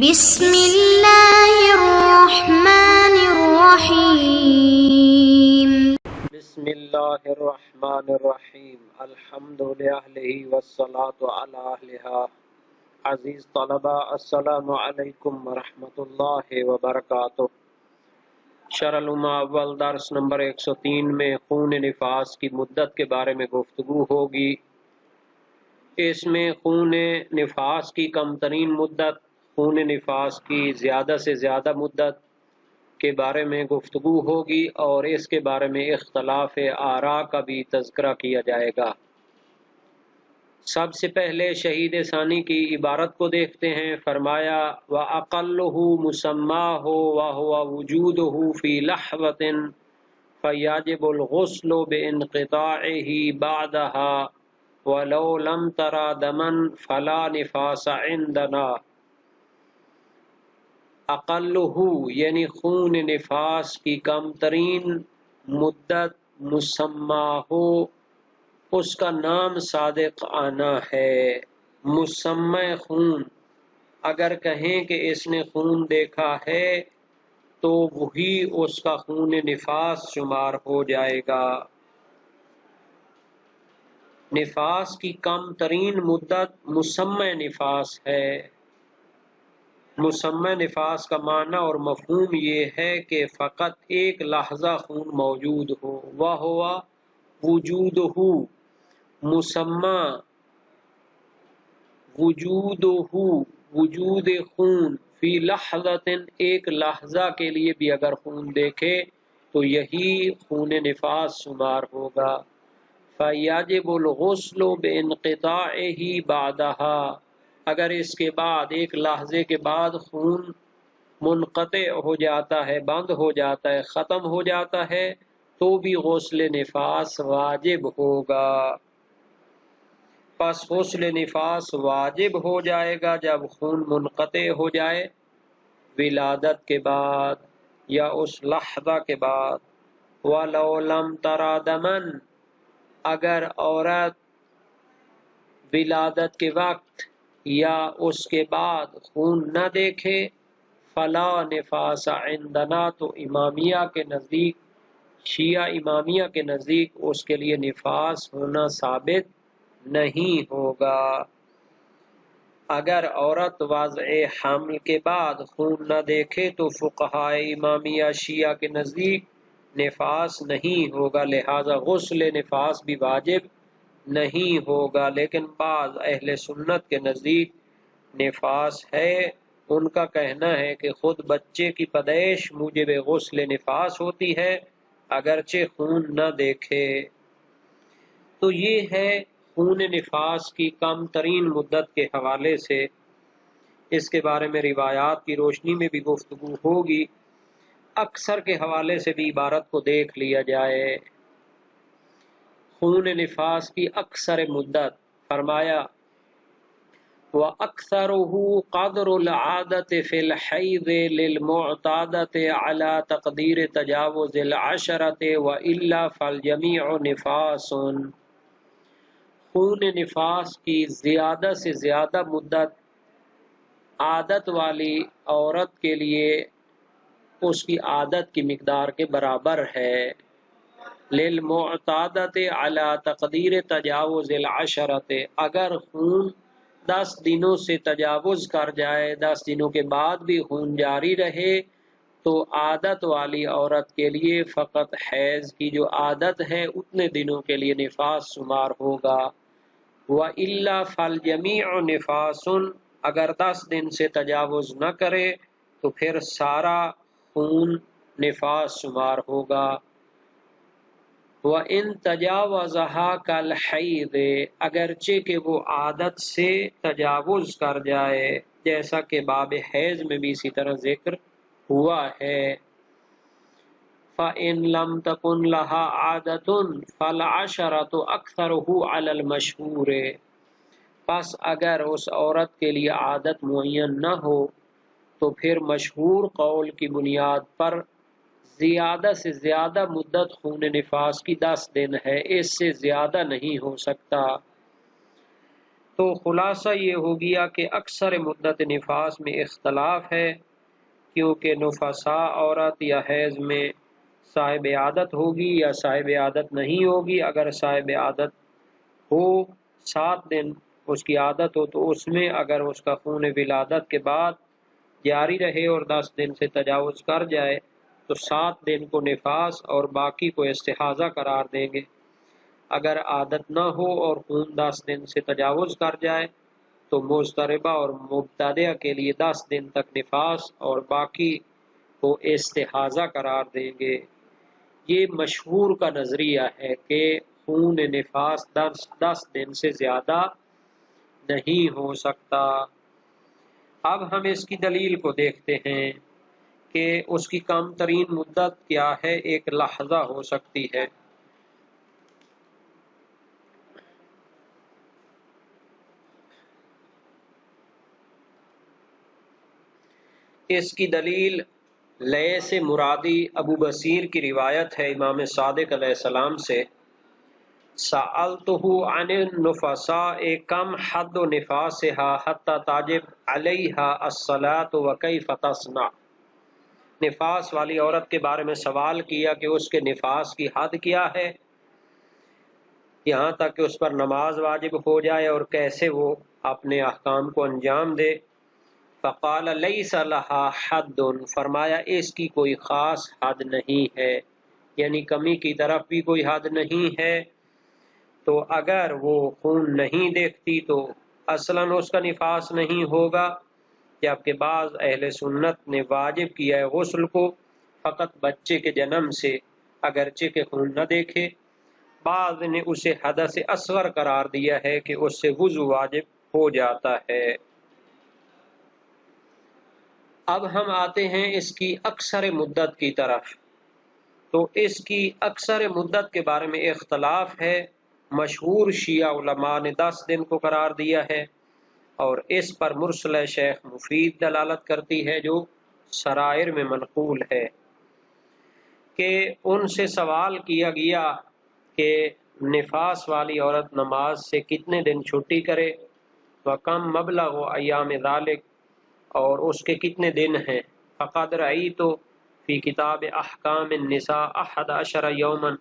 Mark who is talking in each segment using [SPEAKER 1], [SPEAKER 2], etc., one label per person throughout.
[SPEAKER 1] بسم اللہ الرحمن الرحیم۔
[SPEAKER 2] بسم اللہ الرحمن الرحیم۔ الحمد للہ والصلاة علی اہلہا۔ عزیز طلبہ، السلام علیکم ورحمۃ اللہ وبرکاتہ۔ شرح العلوم اول درس نمبر 103 میں خون نفاس کی مدت کے بارے میں گفتگو ہوگی۔ اس میں خون نفاس کی کم ترین مدت، خون نفاس کی زیادہ سے زیادہ مدت کے بارے میں گفتگو ہوگی اور اس کے بارے میں اختلاف آراء کا بھی تذکرہ کیا جائے گا۔ سب سے پہلے شہید ثانی کی عبارت کو دیکھتے ہیں۔ فرمایا وَأَقَلُّهُ مُسَمَّاهُ وَهُوَ وُجُودُهُ فِي لَحْظَةٍ فَيَجِبُ الْغُسْلُ بِانْقِطَاعِهِ بَعْدَهَا وَلَوْ لَمْ تَرَ دَمًا فَلَا نِفَاسَ عِنْدَنَا۔ اقلہ یعنی خون نفاس کی کم ترین مدت، مسمہ ہو اس کا نام صادق آنا ہے۔ مسمى خون، اگر کہیں کہ اس نے خون دیکھا ہے تو وہی اس کا خون نفاس شمار ہو جائے گا۔ نفاس کی کم ترین مدت مسمى نفاس ہے۔ مسمى نفاس کا معنی اور مفہوم یہ ہے کہ فقط ایک لحظہ خون موجود ہو۔ وَهُوَ وُجُودُهُ، مسمى وجودہ، وجود خون، فی لحظۃ، ایک لحظہ کے لیے بھی اگر خون دیکھے تو یہی خون نفاس شمار ہوگا۔ فَيَجِبُ الْغُسْلُ بِانْقِطَاعِهِ بَعْدَهَا، اگر اس کے بعد ایک لحظے کے بعد خون منقطع ہو جاتا ہے، بند ہو جاتا ہے، ختم ہو جاتا ہے تو بھی غسل نفاس واجب ہوگا۔ پس غسل نفاس واجب ہو جائے گا جب خون منقطع ہو جائے، ولادت کے بعد یا اس لحظہ کے بعد۔ وَلَوْ لَمْ تَرَ دَمًا، اگر عورت ولادت کے وقت یا اس کے بعد خون نہ دیکھے، فلا نفاس عندنا، تو امامیہ کے نزدیک، شیعہ امامیہ کے نزدیک اس کے لیے نفاس ہونا ثابت نہیں ہوگا۔ اگر عورت وضع حمل کے بعد خون نہ دیکھے تو فقہائے امامیہ شیعہ کے نزدیک نفاس نہیں ہوگا، لہذا غسل نفاس بھی واجب نہیں ہوگا۔ لیکن بعض اہل سنت کے نزدیک نفاس ہے۔ ان کا کہنا ہے کہ خود بچے کی پیدائش موجب غسل نفاس ہوتی ہے اگرچہ خون نہ دیکھے۔ تو یہ ہے خون نفاس کی کم ترین مدت کے حوالے سے۔ اس کے بارے میں روایات کی روشنی میں بھی گفتگو ہوگی۔ اکثر کے حوالے سے بھی عبارت کو دیکھ لیا جائے۔ خون نفاس کی اکثر مدت، فرمایا وَأَكْثَرُهُ قَدْرُ الْعَادَةِ فِي الْحَيْضِ لِلْمُعْتَادَةِ عَلَى تَقْدِيرِ تَجَاوُزِ الْعَشْرَةِ وَإِلَّا فَالْجَمِيعُ نِفَاسٌ۔ خون نفاس کی زیادہ سے زیادہ مدت عادت والی عورت کے لیے اس کی عادت کی مقدار کے برابر ہے۔ لِلْمُعْتَادَةِ عَلَى تَقْدِيرِ تَجَاوُزِ الْعَشْرَةِ، اگر خون 10 دنوں سے تجاوز کر جائے، 10 دنوں کے بعد بھی خون جاری رہے تو عادت والی عورت کے لیے فقط حیض کی جو عادت ہے اتنے دنوں کے لیے نفاس شمار ہوگا۔ وَإِلَّا فَالْجَمِيعُ نِفَاسٌ، اگر 10 دن سے تجاوز نہ کرے تو پھر سارا خون نفاس شمار ہوگا۔ وَإِن تَجَاوَزَهَا كَالْحَيْضِ، اگرچہ کہ وہ عادت سے تجاوز کر جائے، جیسا کہ باب حیض میں بھی اسی طرح ذکر ہوا ہے۔ فَإِن لَمْ تَكُنْ لَهَا عَادَةٌ فَالْعَشْرَةُ أَكْثَرُهُ عَلَى الْمَشْهُورِ، پس اگر اس عورت کے لیے عادت معین نہ ہو تو پھر مشہور قول کی بنیاد پر زیادہ سے زیادہ مدت خون نفاس کی 10 دن ہے، اس سے زیادہ نہیں ہو سکتا۔ تو خلاصہ یہ ہو گیا کہ اکثر مدت نفاس میں اختلاف ہے، کیونکہ نفساء عورت یا حیض میں صاحب عادت ہوگی یا صاحب عادت نہیں ہوگی۔ اگر صاحب عادت ہو 7 دن اس کی عادت ہو تو اس میں اگر اس کا خون ولادت کے بعد جاری رہے اور 10 دن سے تجاوز کر جائے تو 7 دن کو نفاس اور باقی کو استحاضہ قرار دیں گے۔ اگر عادت نہ ہو اور خون 10 دن سے تجاوز کر جائے تو مضطربہ اور مبتدعہ کے لیے 10 دن تک نفاس اور باقی کو استحاضہ قرار دیں گے۔ یہ مشہور کا نظریہ ہے کہ خون نفاس 10 دن سے زیادہ نہیں ہو سکتا۔ اب ہم اس کی دلیل کو دیکھتے ہیں کہ اس کی کم ترین مدت کیا ہے، ایک لحظہ ہو سکتی ہے۔ اس کی دلیل لیث مرادی ابو بصیر کی روایت ہے امام صادق علیہ السلام سے، سألتہ عن النفساء کم حد نفاسها حتی تجب علیہا الصلاۃ وکیف تصنع۔ نفاس والی عورت کے بارے میں سوال کیا کہ اس کے نفاس کی حد کیا ہے یہاں تک کہ اس پر نماز واجب ہو جائے، اور کیسے وہ اپنے احکام کو انجام دے۔ فقال لیس لہا حد، فرمایا اس کی کوئی خاص حد نہیں ہے، یعنی کمی کی طرف بھی کوئی حد نہیں ہے۔ تو اگر وہ خون نہیں دیکھتی تو اصلاً اس کا نفاس نہیں ہوگا، جبکہ بعض اہل سنت نے واجب کیا ہے غسل کو فقط بچے کے جنم سے، اگرچہ کہ خون نہ دیکھے۔ بعض نے اسے حدث اصغر قرار دیا ہے کہ اس سے وضو واجب ہو جاتا ہے۔ اب ہم آتے ہیں اس کی اکثر مدت کی طرف۔ تو اس کی اکثر مدت کے بارے میں اختلاف ہے۔ مشہور شیعہ علماء نے 10 دن کو قرار دیا ہے، اور اس پر مرسلہ شیخ مفید دلالت کرتی ہے جو سرائر میں منقول ہے کہ ان سے سوال کیا گیا کہ نفاس والی عورت نماز سے کتنے دن چھٹی کرے، وَكَمْ مَبْلَغُ أَيَّامِ ذَلِكَ، اور اس کے کتنے دن ہیں۔ فَقَدْ رَأَيْتُ فی کتاب احکام النساء 11 یوماً،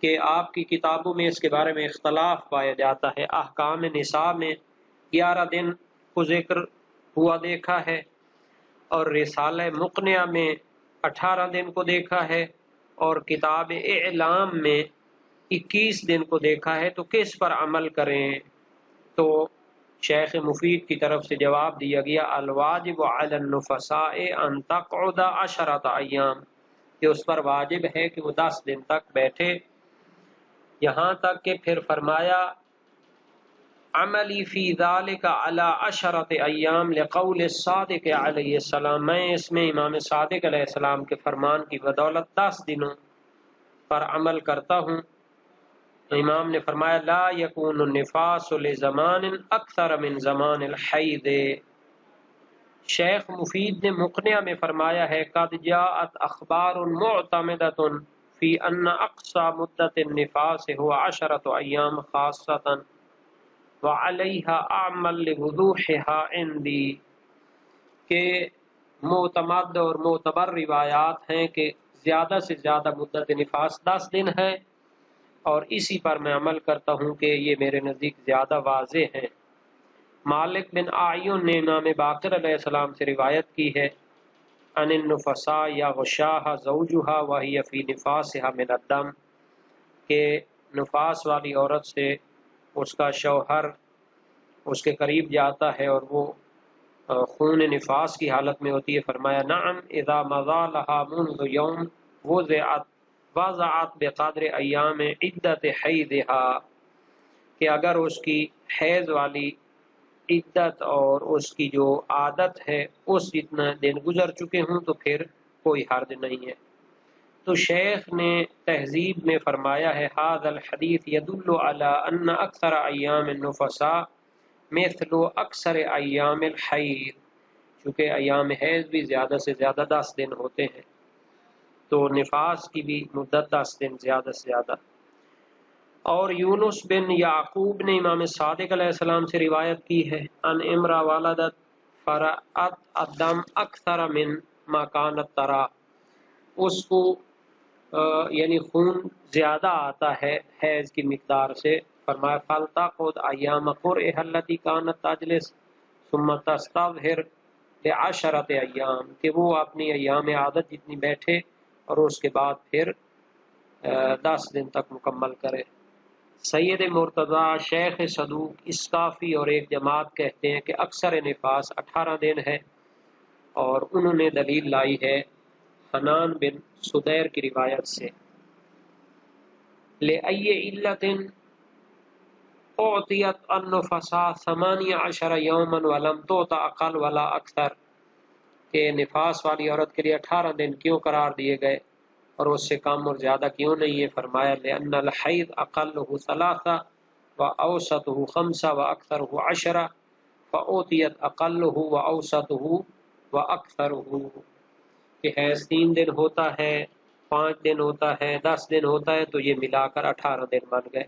[SPEAKER 2] کہ آپ کی کتابوں میں اس کے بارے میں اختلاف پایا جاتا ہے۔ احکام نساء میں 11 دن کو ذکر ہوا دیکھا ہے، اور رسالہ مقنعہ میں 18 دن کو دیکھا ہے، اور کتاب اعلام میں 21 دن کو دیکھا ہے۔ تو کس پر عمل کریں؟ تو شیخ مفید کی طرف سے جواب دیا گیا، الواجب علی النفساء ان تقعد 10 ایام، کہ اس پر واجب ہے کہ وہ 10 دن تک بیٹھے۔ یہاں تک کہ پھر فرمایا عملی فی ذالک علی 10 ایام لقول الصادق علیہ السلام، میں اس میں امام صادق علیہ السلام کے فرمان کی بدولت 10 دنوں پر عمل کرتا ہوں۔ امام نے فرمایا لا یکون النفاس لزمان اکثر من زمان الحید۔ شیخ مفید نے مقنعہ میں فرمایا ہے قد جاءت اخبار معتمدۃ فی ان اقصى مدت النفاس هو 10 ایام خاصۃ وعلیہا اعمل لوضوحها عندی، کہ معتمد اور معتبر روایات ہیں کہ زیادہ سے زیادہ مدت نفاس 10 دن ہے، اور اسی پر میں عمل کرتا ہوں کہ یہ میرے نزدیک زیادہ واضح ہے۔ مالک بن اعین نے امام باقر علیہ السلام سے روایت کی ہے ان النفساء یغشاها زوجها وهي فی نفاسها من الدم، کہ نفاس والی عورت سے اس کا شوہر اس کے قریب جاتا ہے اور وہ خون نفاس کی حالت میں ہوتی ہے۔ فرمایا نعم اذا مضى لها منذ یوم وضعت بقدر ایام عدت حیضها، کہ اگر اس کی حیض والی عدت اور اس کی جو عادت ہے اس جتنا دن گزر چکے ہوں تو پھر کوئی حرج نہیں ہے۔ تو شیخ نے تہذیب میں فرمایا ہے ھذا الحدیث يدل على ان اکثر ایام النفساء مثل اکثر ایام الحیض، چونکہ ایام حیض بھی زیادہ سے زیادہ 10 دن ہوتے ہیں، تو نفاس کی بھی مدت 10 دن زیادہ سے زیادہ۔ اور یونس بن یعقوب نے امام صادق علیہ السلام سے روایت کی ہے ان امرا والدت فرأت الدم اکثر من ما کانت ترا، اس کو یعنی خون زیادہ آتا ہے حیض کی مقدار سے، فرمایا فلتقض ایام قرئها التي كانت تجلس ثم تستظهر لعشرۃ ایام، کہ وہ اپنی ایام عادت جتنی بیٹھے اور اس کے بعد پھر 10 دن تک مکمل کرے۔ سید مرتضی شیخ صدوق اسکافی اور ایک جماعت کہتے ہیں کہ اکثر نفاس 18 دن ہے، اور انہوں نے دلیل لائی ہے حنان بن سدیر کی روایت سے لأی علت اعطیت النفساء 18 یوما ولم تعط اقل ولا اکثر، کہ نفاس والی عورت کے لیے 18 دن کیوں قرار دیے گئے اور اس سے کم اور زیادہ کیوں نہیں ہے؟ فرمایا لأن الحیض اقلہ 3 واوسطہ 5 واکثرہ 10، فاعطیت اقلہ واوسطہ واکثرہ، کہ حیض 3 دن ہوتا ہے، 5 دن ہوتا ہے، 10 دن ہوتا ہے، تو یہ ملا کر 18 دن بن گئے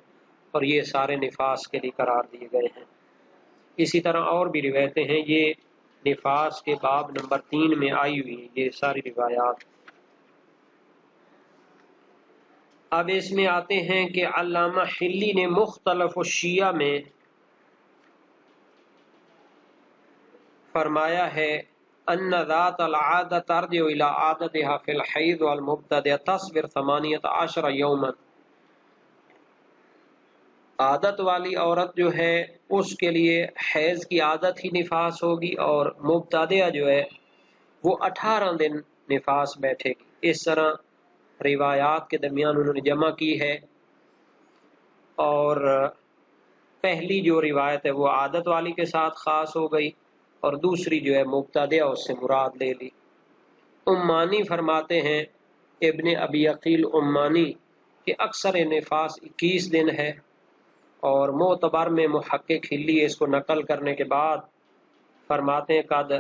[SPEAKER 2] اور یہ سارے نفاس کے لیے قرار دیے گئے ہیں۔ اسی طرح اور بھی روایتیں ہیں، یہ نفاس کے باب نمبر 3 میں آئی ہوئی یہ ساری روایات۔ اب اس میں آتے ہیں کہ علامہ حلی نے مختلف الشیعہ میں فرمایا ہے ان ذات العادة ترجع الى عادتها في الحیض والمبتدئ تصبر 18 یوما، عادت والی عورت جو ہے اس کے لیے حیض کی عادت ہی نفاس ہوگی، اور مبتدئہ جو ہے وہ 18 دن نفاس بیٹھے گی۔ اس طرح روایات کے درمیان انہوں نے جمع کی ہے، اور پہلی جو روایت ہے وہ عادت والی کے ساتھ خاص ہو گئی، اور دوسری جو ہے مبتدئہ اس سے مراد لے لی۔ عمانی فرماتے ہیں ابن ابی عقیل عمانی کہ اکثر نفاس 21 دن ہے، اور معتبر میں محقق حلی اس کو نقل کرنے کے بعد فرماتے ہیں قد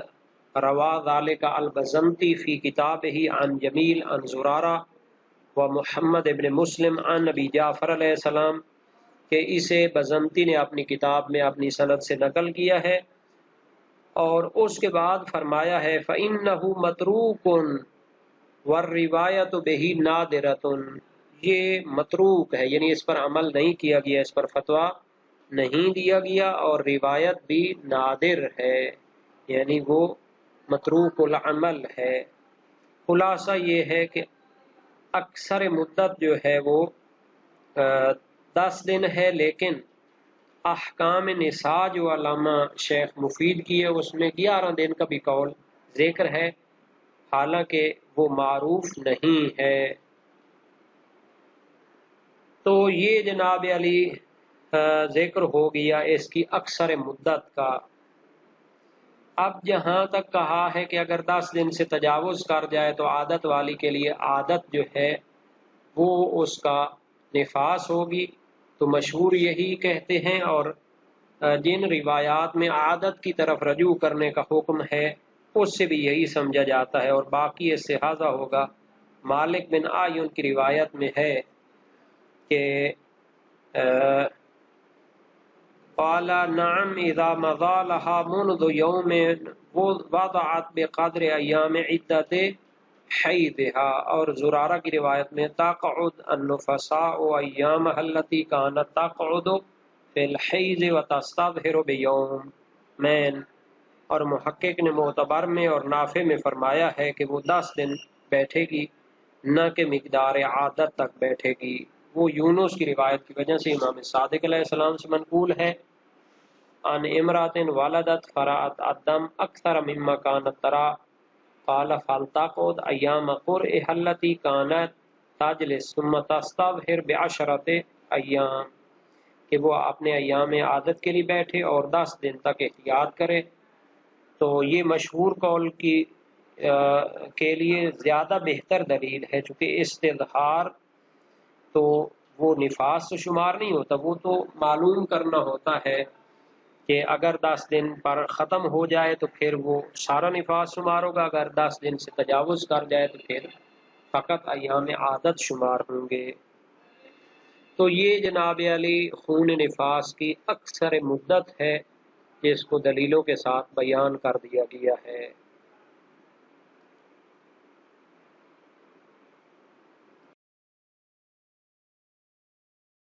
[SPEAKER 2] روا ذالک البزنطی فی کتابہ عن جمیل عن زرارہ و محمد ابن مسلم عن نبی جعفر علیہ السلام، کہ اسے بزنطی نے اپنی کتاب میں اپنی سند سے نقل کیا ہے، اور اس کے بعد فرمایا ہے فَإِنَّهُ مَتْرُوكٌ وَالرِّوَایَةُ بِهِ نَادِرَةٌ، یہ متروک ہے، یعنی اس پر عمل نہیں کیا گیا، اس پر فتویٰ نہیں دیا گیا، اور روایت بھی نادر ہے، یعنی وہ متروک العمل ہے۔ خلاصہ یہ ہے کہ اکثر مدت جو ہے وہ 10 دن ہے، لیکن احکام نساء جو علامہ شیخ مفید کی ہے اس میں 11 دن کا بھی قول ذکر ہے، حالانکہ وہ معروف نہیں ہے۔ تو یہ جناب علی ذکر ہو گیا اس کی اکثر مدت کا۔ اب جہاں تک کہا ہے کہ اگر 10 دن سے تجاوز کر جائے تو عادت والی کے لیے عادت جو ہے وہ اس کا نفاس ہوگی، تو مشہور یہی کہتے ہیں، اور جن روایات میں عادت کی طرف رجوع کرنے کا حکم ہے اس سے بھی یہی سمجھا جاتا ہے، اور باقی اس سے حاضر ہوگا مالک بن آئین کی روایت میں ہے کہ قال نعم اذا مضى لها منذ يوم وضعت بقدر ایام عدت حیضها، اور زرارہ کی روایت میں تقعد النفساء ایامها التي كانت تقعد في الحیض وتستظهر بیومین، اور محقق نے معتبر میں اور نافع میں فرمایا ہے کہ وہ 10 دن بیٹھے گی، نہ کہ مقدار عادت تک بیٹھے گی۔ وہ یونس کی روایت کی وجہ سے امام صادق علیہ السلام سے منقول ہے ان امرات والدت فرات الدم اکثر مما كانت ترى قال فلتقعد ایام قرئها التي كانت تجلس ثم تستظهر ب10 ایام، کہ وہ اپنے ایام عادت کے لیے بیٹھے اور 10 دن تک احتیاط کرے۔ تو یہ مشہور قول کے لیے زیادہ بہتر دلیل ہے، چونکہ استظہار تو وہ نفاس تو شمار نہیں ہوتا، وہ تو معلوم کرنا ہوتا ہے کہ اگر 10 دن پر ختم ہو جائے تو پھر وہ سارا نفاس شمار ہوگا، اگر 10 دن سے تجاوز کر جائے تو پھر فقط ایام عادت شمار ہوں گے۔ تو یہ جناب علی خون نفاس کی اکثر مدت ہے جس کو دلیلوں کے ساتھ بیان کر دیا گیا ہے۔